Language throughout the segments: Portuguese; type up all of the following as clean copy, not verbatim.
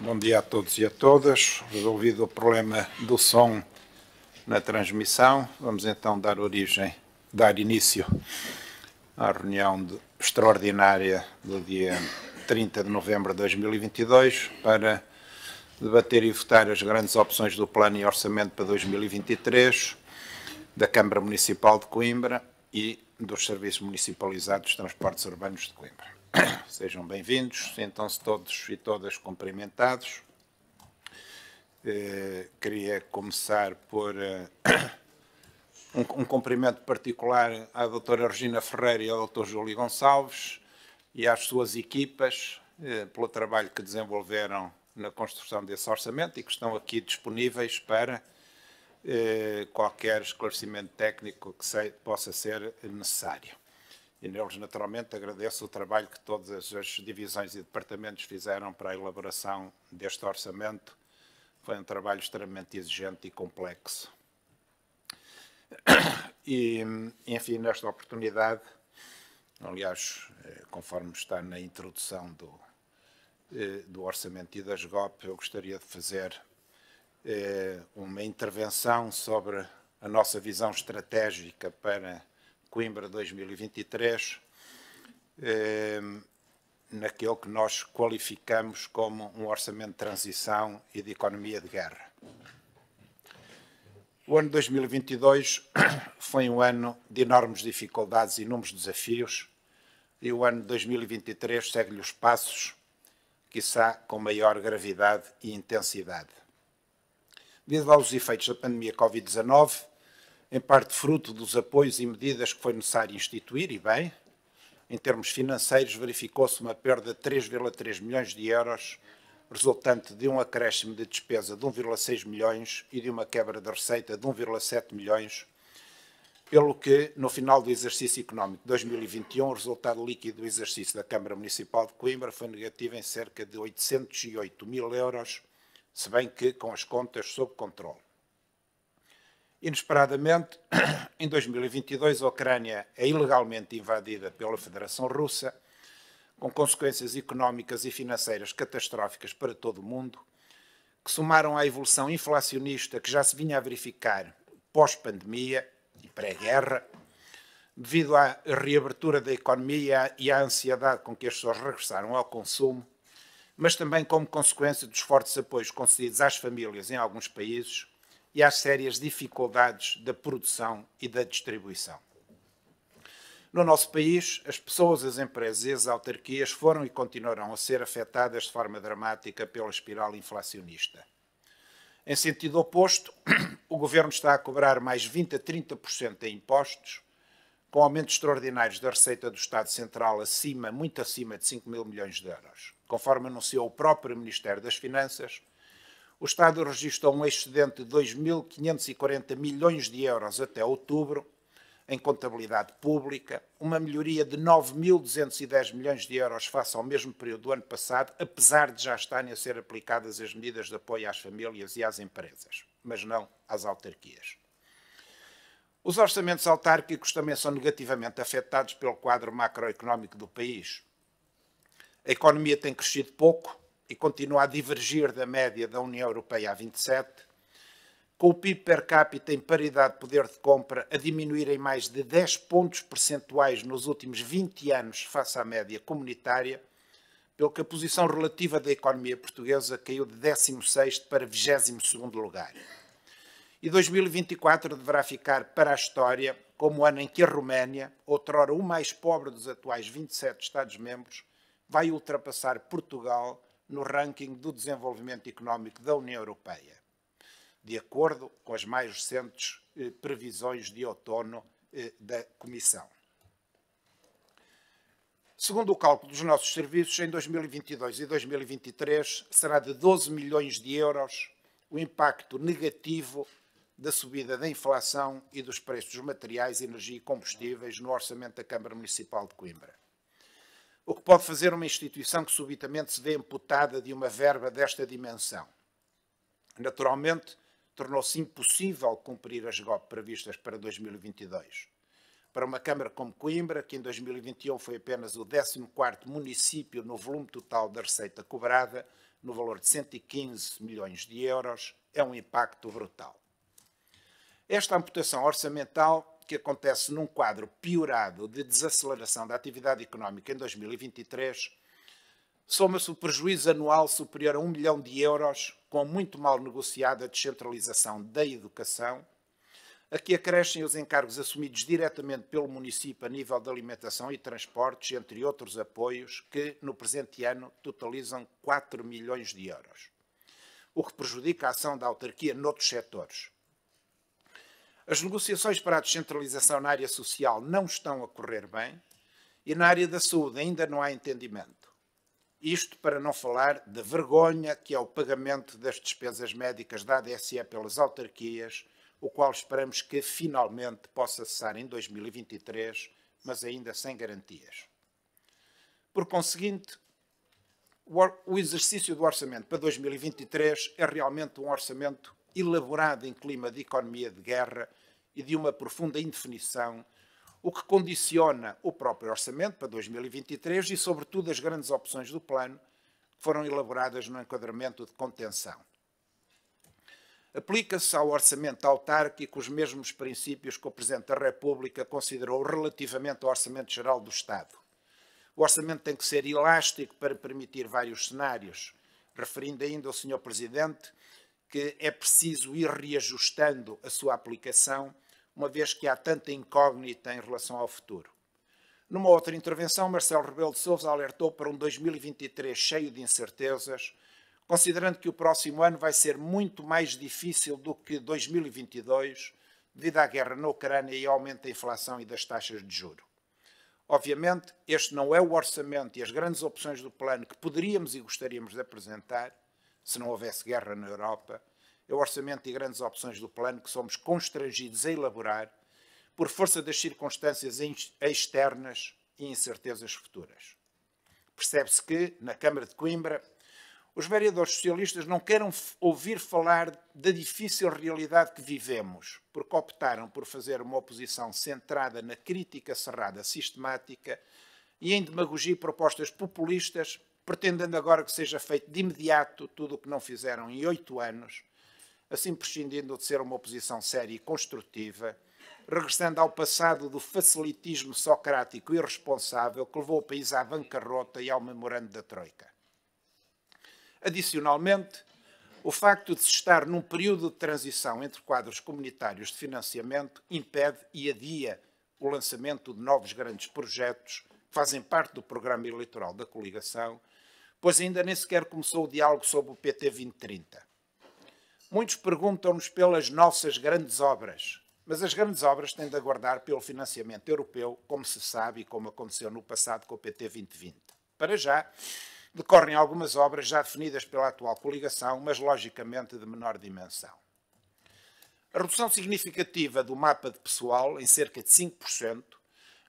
Bom dia a todos e a todas. Resolvido o problema do som na transmissão, vamos então dar início à reunião extraordinária do dia 30 de novembro de 2022 para debater e votar as grandes opções do Plano e Orçamento para 2023 da Câmara Municipal de Coimbra e dos Serviços Municipalizados de Transportes Urbanos de Coimbra. Sejam bem-vindos, sintam-se todos e todas cumprimentados. Queria começar por um cumprimento particular à doutora Regina Ferreira e ao doutor Júlio Gonçalves e às suas equipas pelo trabalho que desenvolveram na construção desse orçamento e que estão aqui disponíveis para qualquer esclarecimento técnico que possa ser necessário. E neles, naturalmente, agradeço o trabalho que todas as divisões e departamentos fizeram para a elaboração deste orçamento. Foi um trabalho extremamente exigente e complexo. E, enfim, nesta oportunidade, aliás, conforme está na introdução do orçamento e da SGOP, eu gostaria de fazer uma intervenção sobre a nossa visão estratégica para Coimbra 2023, naquele que nós qualificamos como um orçamento de transição e de economia de guerra. O ano 2022 foi um ano de enormes dificuldades e inúmeros desafios, e o ano 2023 segue-lhe os passos, quiçá com maior gravidade e intensidade. Devido aos efeitos da pandemia Covid-19, em parte fruto dos apoios e medidas que foi necessário instituir, e bem, em termos financeiros, verificou-se uma perda de 3,3 milhões de euros, resultante de um acréscimo de despesa de 1,6 milhões e de uma quebra de receita de 1,7 milhões, pelo que, no final do exercício económico de 2021, o resultado líquido do exercício da Câmara Municipal de Coimbra foi negativo em cerca de 808 mil euros, se bem que com as contas sob controle. Inesperadamente, em 2022, a Ucrânia é ilegalmente invadida pela Federação Russa, com consequências económicas e financeiras catastróficas para todo o mundo, que somaram à evolução inflacionista que já se vinha a verificar pós-pandemia e pré-guerra, devido à reabertura da economia e à ansiedade com que as pessoas regressaram ao consumo, mas também como consequência dos fortes apoios concedidos às famílias em alguns países, e às sérias dificuldades da produção e da distribuição. No nosso país, as pessoas, as empresas e as autarquias foram e continuarão a ser afetadas de forma dramática pela espiral inflacionista. Em sentido oposto, o Governo está a cobrar mais 20% a 30% em impostos, com aumentos extraordinários da receita do Estado Central muito acima de 5 mil milhões de euros. Conforme anunciou o próprio Ministério das Finanças, o Estado registrou um excedente de 2.540 milhões de euros até outubro, em contabilidade pública, uma melhoria de 9.210 milhões de euros face ao mesmo período do ano passado, apesar de já estarem a ser aplicadas as medidas de apoio às famílias e às empresas, mas não às autarquias. Os orçamentos autárquicos também são negativamente afetados pelo quadro macroeconómico do país. A economia tem crescido pouco e continua a divergir da média da União Europeia a 27, com o PIB per capita em paridade de poder de compra a diminuir em mais de 10 pontos percentuais nos últimos 20 anos face à média comunitária, pelo que a posição relativa da economia portuguesa caiu de 16º para 22º lugar. E 2024 deverá ficar para a história como o ano em que a Roménia, outrora o mais pobre dos atuais 27 Estados-membros, vai ultrapassar Portugal no ranking do desenvolvimento económico da União Europeia, de acordo com as mais recentes previsões de outono da Comissão. Segundo o cálculo dos nossos serviços, em 2022 e 2023 será de 12 milhões de euros o impacto negativo da subida da inflação e dos preços dos materiais, energia e combustíveis no orçamento da Câmara Municipal de Coimbra. O que pode fazer uma instituição que subitamente se vê amputada de uma verba desta dimensão? Naturalmente, tornou-se impossível cumprir as SGOP previstas para 2022. Para uma Câmara como Coimbra, que em 2021 foi apenas o 14º município no volume total da receita cobrada, no valor de 115 milhões de euros, é um impacto brutal. Esta amputação orçamental, que acontece num quadro piorado de desaceleração da atividade económica em 2023, soma-se o prejuízo anual superior a 1 milhão de euros, com muito mal negociada descentralização da educação, a que acrescem os encargos assumidos diretamente pelo município a nível de alimentação e transportes, entre outros apoios, que no presente ano totalizam 4 milhões de euros, o que prejudica a ação da autarquia noutros setores. As negociações para a descentralização na área social não estão a correr bem e na área da saúde ainda não há entendimento. Isto para não falar da vergonha que é o pagamento das despesas médicas da ADSE pelas autarquias, o qual esperamos que finalmente possa cessar em 2023, mas ainda sem garantias. Por conseguinte, o exercício do orçamento para 2023 é realmente um orçamento elaborado em clima de economia de guerra e de uma profunda indefinição, o que condiciona o próprio orçamento para 2023 e, sobretudo, as grandes opções do plano que foram elaboradas no enquadramento de contenção. Aplica-se ao orçamento autárquico os mesmos princípios que o Presidente da República considerou relativamente ao Orçamento Geral do Estado. O orçamento tem que ser elástico para permitir vários cenários, referindo ainda ao Sr. Presidente que é preciso ir reajustando a sua aplicação, uma vez que há tanta incógnita em relação ao futuro. Numa outra intervenção, Marcelo Rebelo de Sousa alertou para um 2023 cheio de incertezas, considerando que o próximo ano vai ser muito mais difícil do que 2022, devido à guerra na Ucrânia e ao aumento da inflação e das taxas de juros. Obviamente, este não é o orçamento e as grandes opções do plano que poderíamos e gostaríamos de apresentar, se não houvesse guerra na Europa. É o orçamento e grandes opções do plano que somos constrangidos a elaborar por força das circunstâncias externas e incertezas futuras. Percebe-se que, na Câmara de Coimbra, os vereadores socialistas não querem ouvir falar da difícil realidade que vivemos, porque optaram por fazer uma oposição centrada na crítica cerrada sistemática e em demagogia e propostas populistas, pretendendo agora que seja feito de imediato tudo o que não fizeram em 8 anos, assim prescindindo de ser uma oposição séria e construtiva, regressando ao passado do facilitismo socrático e irresponsável que levou o país à bancarrota e ao memorando da Troika. Adicionalmente, o facto de se estar num período de transição entre quadros comunitários de financiamento impede e adia o lançamento de novos grandes projetos que fazem parte do programa eleitoral da coligação, pois ainda nem sequer começou o diálogo sobre o PT 2030. Muitos perguntam-nos pelas nossas grandes obras, mas as grandes obras têm de aguardar pelo financiamento europeu, como se sabe e como aconteceu no passado com o PT 2020. Para já, decorrem algumas obras já definidas pela atual coligação, mas logicamente de menor dimensão. A redução significativa do mapa de pessoal, em cerca de 5%,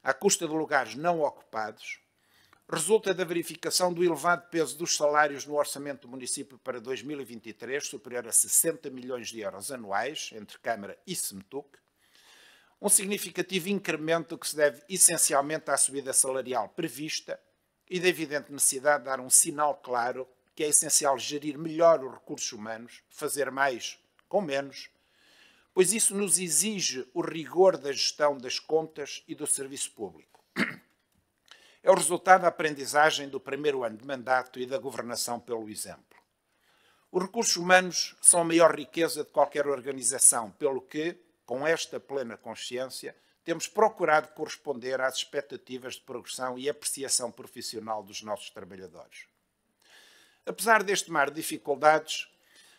à custa de lugares não ocupados, resulta da verificação do elevado peso dos salários no orçamento do município para 2023, superior a 60 milhões de euros anuais, entre Câmara e SEMTUC, um significativo incremento que se deve essencialmente à subida salarial prevista e da evidente necessidade de dar um sinal claro que é essencial gerir melhor os recursos humanos, fazer mais com menos, pois isso nos exige o rigor da gestão das contas e do serviço público. É o resultado da aprendizagem do primeiro ano de mandato e da governação pelo exemplo. Os recursos humanos são a maior riqueza de qualquer organização, pelo que, com esta plena consciência, temos procurado corresponder às expectativas de progressão e apreciação profissional dos nossos trabalhadores. Apesar deste mar de dificuldades,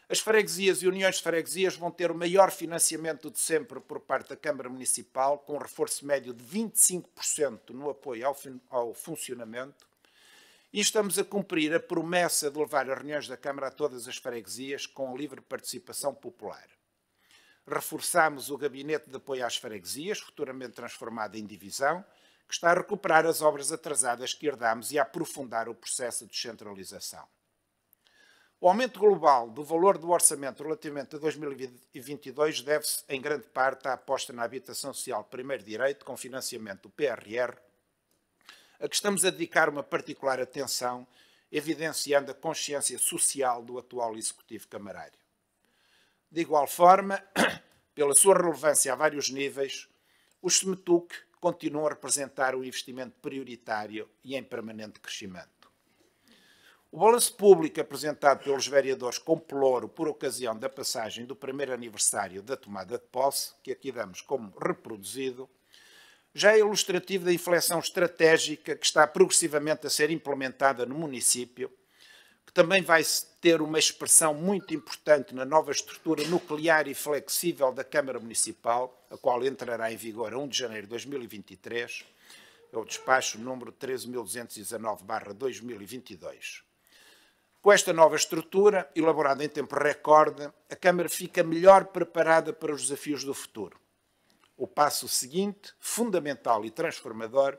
as freguesias e uniões de freguesias vão ter o maior financiamento de sempre por parte da Câmara Municipal, com um reforço médio de 25% no apoio ao funcionamento, e estamos a cumprir a promessa de levar as reuniões da Câmara a todas as freguesias com livre participação popular. Reforçamos o Gabinete de Apoio às Freguesias, futuramente transformado em divisão, que está a recuperar as obras atrasadas que herdámos e a aprofundar o processo de descentralização. O aumento global do valor do orçamento relativamente a 2022 deve-se, em grande parte, à aposta na habitação social de primeiro direito, com financiamento do PRR, a que estamos a dedicar uma particular atenção evidenciando a consciência social do atual Executivo camarário. De igual forma, pela sua relevância a vários níveis, o SMETUC continua a representar um investimento prioritário e em permanente crescimento. O balanço público apresentado pelos vereadores com pelouro por ocasião da passagem do primeiro aniversário da tomada de posse, que aqui damos como reproduzido, já é ilustrativo da inflexão estratégica que está progressivamente a ser implementada no município, que também vai ter uma expressão muito importante na nova estrutura nuclear e flexível da Câmara Municipal, a qual entrará em vigor a 1 de janeiro de 2023, é o despacho número 13.219/2022. Com esta nova estrutura, elaborada em tempo recorde, a Câmara fica melhor preparada para os desafios do futuro. O passo seguinte, fundamental e transformador,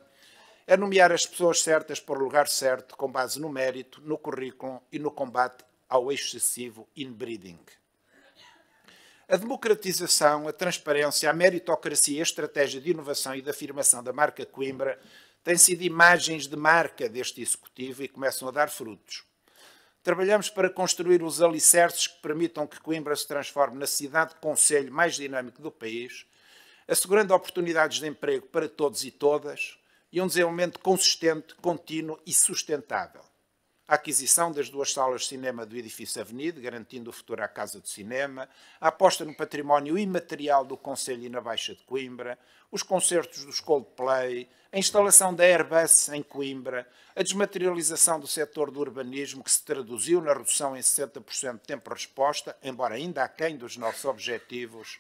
é nomear as pessoas certas para o lugar certo, com base no mérito, no currículo e no combate ao excessivo inbreeding. A democratização, a transparência, a meritocracia e a estratégia de inovação e de afirmação da marca Coimbra têm sido imagens de marca deste Executivo e começam a dar frutos. Trabalhamos para construir os alicerces que permitam que Coimbra se transforme na cidade-concelho mais dinâmico do país, assegurando oportunidades de emprego para todos e todas e um desenvolvimento consistente, contínuo e sustentável. A aquisição das 2 salas de cinema do edifício Avenida, garantindo o futuro à Casa de Cinema, a aposta no património imaterial do Concelho e na Baixa de Coimbra, os concertos dos Coldplay, a instalação da Airbus em Coimbra, a desmaterialização do setor do urbanismo, que se traduziu na redução em 60% de tempo-resposta, embora ainda aquém dos nossos objetivos,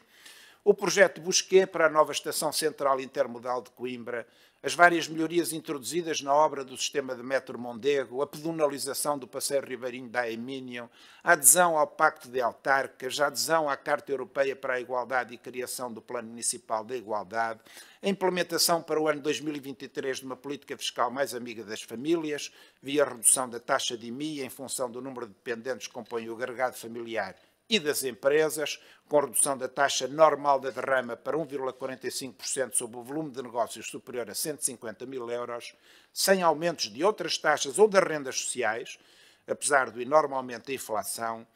o projeto Busquet para a nova Estação Central Intermodal de Coimbra, as várias melhorias introduzidas na obra do sistema de metro Mondego, a pedonalização do Passeio Ribeirinho da Emínion, a adesão ao Pacto de Autarcas, a adesão à Carta Europeia para a Igualdade e criação do Plano Municipal da Igualdade, a implementação para o ano 2023 de uma política fiscal mais amiga das famílias, via a redução da taxa de IMI em função do número de dependentes que compõem o agregado familiar e das empresas, com redução da taxa normal da derrama para 1,45% sobre o volume de negócios superior a 150 mil euros, sem aumentos de outras taxas ou das rendas sociais, apesar do enorme aumento da inflação,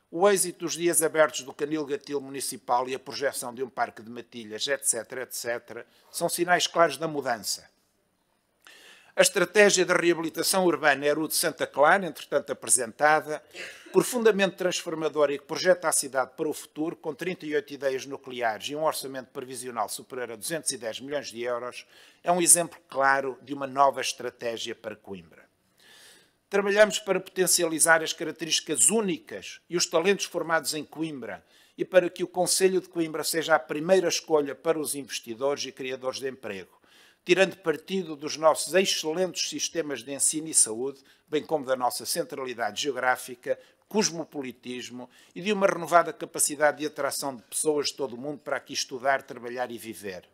o êxito dos dias abertos do Canil Gatil Municipal e a projeção de um parque de matilhas, etc., etc., são sinais claros da mudança. A estratégia de reabilitação urbana Eru de Santa Clara, entretanto apresentada, profundamente transformadora e que projeta a cidade para o futuro, com 38 ideias nucleares e um orçamento previsional superior a 210 milhões de euros, é um exemplo claro de uma nova estratégia para Coimbra. Trabalhamos para potencializar as características únicas e os talentos formados em Coimbra e para que o Concelho de Coimbra seja a primeira escolha para os investidores e criadores de emprego, tirando partido dos nossos excelentes sistemas de ensino e saúde, bem como da nossa centralidade geográfica, cosmopolitismo e de uma renovada capacidade de atração de pessoas de todo o mundo para aqui estudar, trabalhar e viver.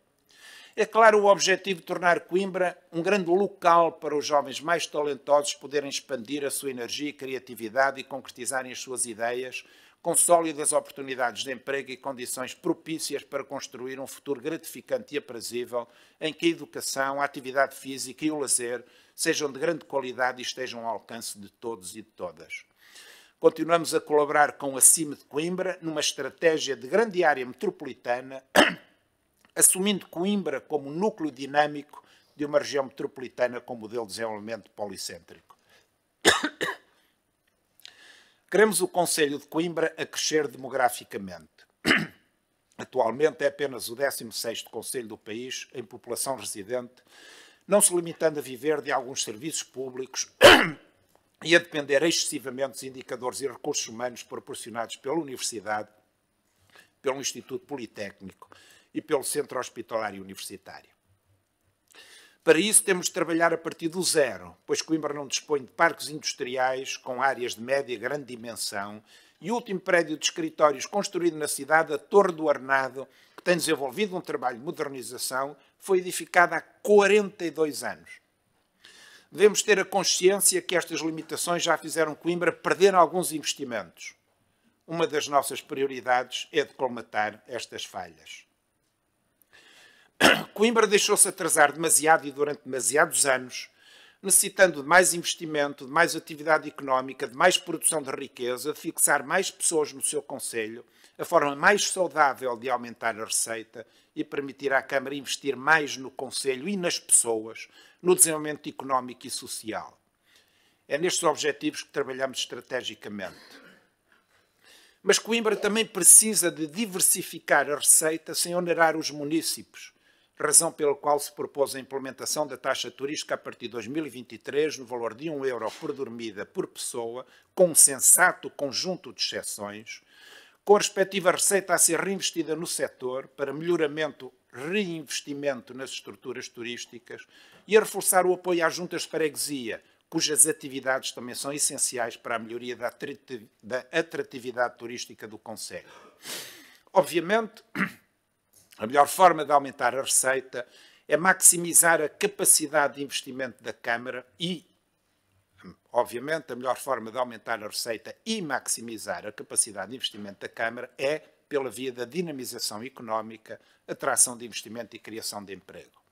É claro o objetivo de tornar Coimbra um grande local para os jovens mais talentosos poderem expandir a sua energia e criatividade e concretizarem as suas ideias, com sólidas oportunidades de emprego e condições propícias para construir um futuro gratificante e aprazível, em que a educação, a atividade física e o lazer sejam de grande qualidade e estejam ao alcance de todos e de todas. Continuamos a colaborar com a CIM de Coimbra numa estratégia de grande área metropolitana, assumindo Coimbra como núcleo dinâmico de uma região metropolitana com modelo de desenvolvimento policêntrico. Queremos o Concelho de Coimbra a crescer demograficamente. Atualmente é apenas o 16º concelho do país em população residente, não se limitando a viver de alguns serviços públicos e a depender excessivamente dos indicadores e recursos humanos proporcionados pela Universidade, pelo Instituto Politécnico e pelo Centro Hospitalar e Universitário. Para isso temos de trabalhar a partir do zero, pois Coimbra não dispõe de parques industriais com áreas de média e grande dimensão e o último prédio de escritórios construído na cidade, a Torre do Arnado, que tem desenvolvido um trabalho de modernização, foi edificada há 42 anos. Devemos ter a consciência que estas limitações já fizeram Coimbra perder alguns investimentos. Uma das nossas prioridades é de colmatar estas falhas. Coimbra deixou-se atrasar demasiado e durante demasiados anos necessitando de mais investimento, de mais atividade económica, de mais produção de riqueza, de fixar mais pessoas no seu conselho, a forma mais saudável de aumentar a receita e permitir à Câmara investir mais no conselho e nas pessoas, no desenvolvimento económico e social. É nestes objetivos que trabalhamos estrategicamente. Mas Coimbra também precisa de diversificar a receita sem onerar os municípios, razão pela qual se propôs a implementação da taxa turística a partir de 2023 no valor de €1 por dormida por pessoa, com um sensato conjunto de exceções, com a respectiva receita a ser reinvestida no setor para melhoramento, reinvestimento nas estruturas turísticas e a reforçar o apoio às juntas de freguesia, cujas atividades também são essenciais para a melhoria da atratividade turística do concelho. Obviamente, a melhor forma de aumentar a receita é maximizar a capacidade de investimento da Câmara e, obviamente, a melhor forma de aumentar a receita e maximizar a capacidade de investimento da Câmara é pela via da dinamização económica, atração de investimento e criação de emprego.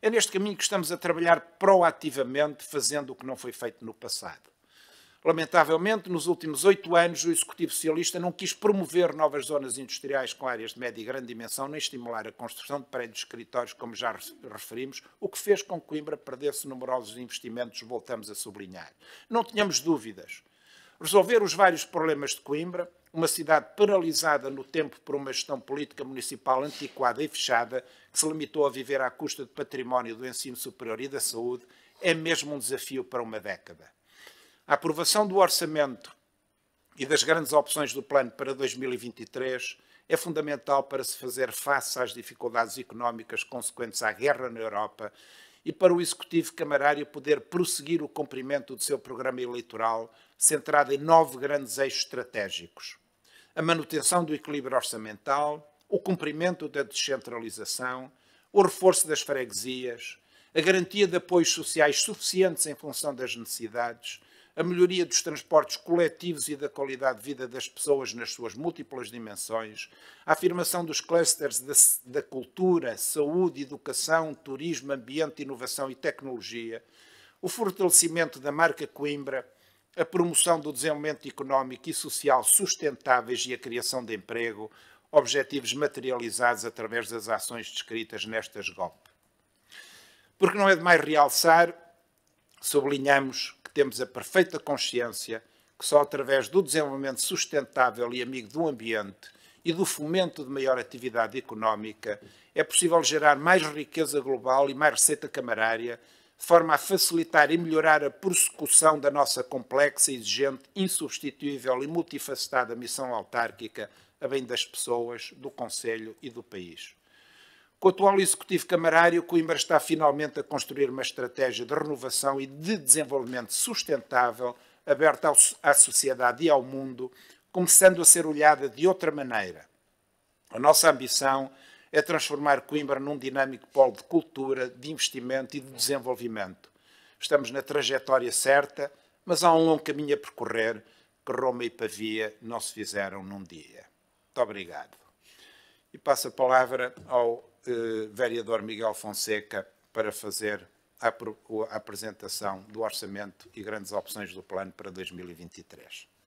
É neste caminho que estamos a trabalhar proativamente, fazendo o que não foi feito no passado. Lamentavelmente, nos últimos 8 anos, o Executivo Socialista não quis promover novas zonas industriais com áreas de média e grande dimensão, nem estimular a construção de prédios de escritórios, como já referimos, o que fez com que Coimbra perdesse numerosos investimentos, voltamos a sublinhar. Não tínhamos dúvidas. Resolver os vários problemas de Coimbra, uma cidade paralisada no tempo por uma gestão política municipal antiquada e fechada, que se limitou a viver à custa de património do ensino superior e da saúde, é mesmo um desafio para uma década. A aprovação do orçamento e das grandes opções do plano para 2023 é fundamental para se fazer face às dificuldades económicas consequentes à guerra na Europa e para o Executivo Camarário poder prosseguir o cumprimento do seu programa eleitoral centrado em 9 grandes eixos estratégicos: a manutenção do equilíbrio orçamental, o cumprimento da descentralização, o reforço das freguesias, a garantia de apoios sociais suficientes em função das necessidades, a melhoria dos transportes coletivos e da qualidade de vida das pessoas nas suas múltiplas dimensões, a afirmação dos clusters da cultura, saúde, educação, turismo, ambiente, inovação e tecnologia, o fortalecimento da marca Coimbra, a promoção do desenvolvimento económico e social sustentáveis e a criação de emprego, objetivos materializados através das ações descritas nestas GOP. Porque não é demais realçar, sublinhamos que temos a perfeita consciência que só através do desenvolvimento sustentável e amigo do ambiente e do fomento de maior atividade económica é possível gerar mais riqueza global e mais receita camarária, de forma a facilitar e melhorar a prossecução da nossa complexa, exigente, insubstituível e multifacetada missão autárquica a bem das pessoas, do Conselho e do país. Com o atual Executivo Camarário, Coimbra está finalmente a construir uma estratégia de renovação e de desenvolvimento sustentável, aberta à sociedade e ao mundo, começando a ser olhada de outra maneira. A nossa ambição é transformar Coimbra num dinâmico polo de cultura, de investimento e de desenvolvimento. Estamos na trajetória certa, mas há um longo caminho a percorrer que Roma e Pavia não se fizeram num dia. Muito obrigado. E passo a palavra ao vereador Miguel Fonseca para fazer a apresentação do orçamento e grandes opções do plano para 2023.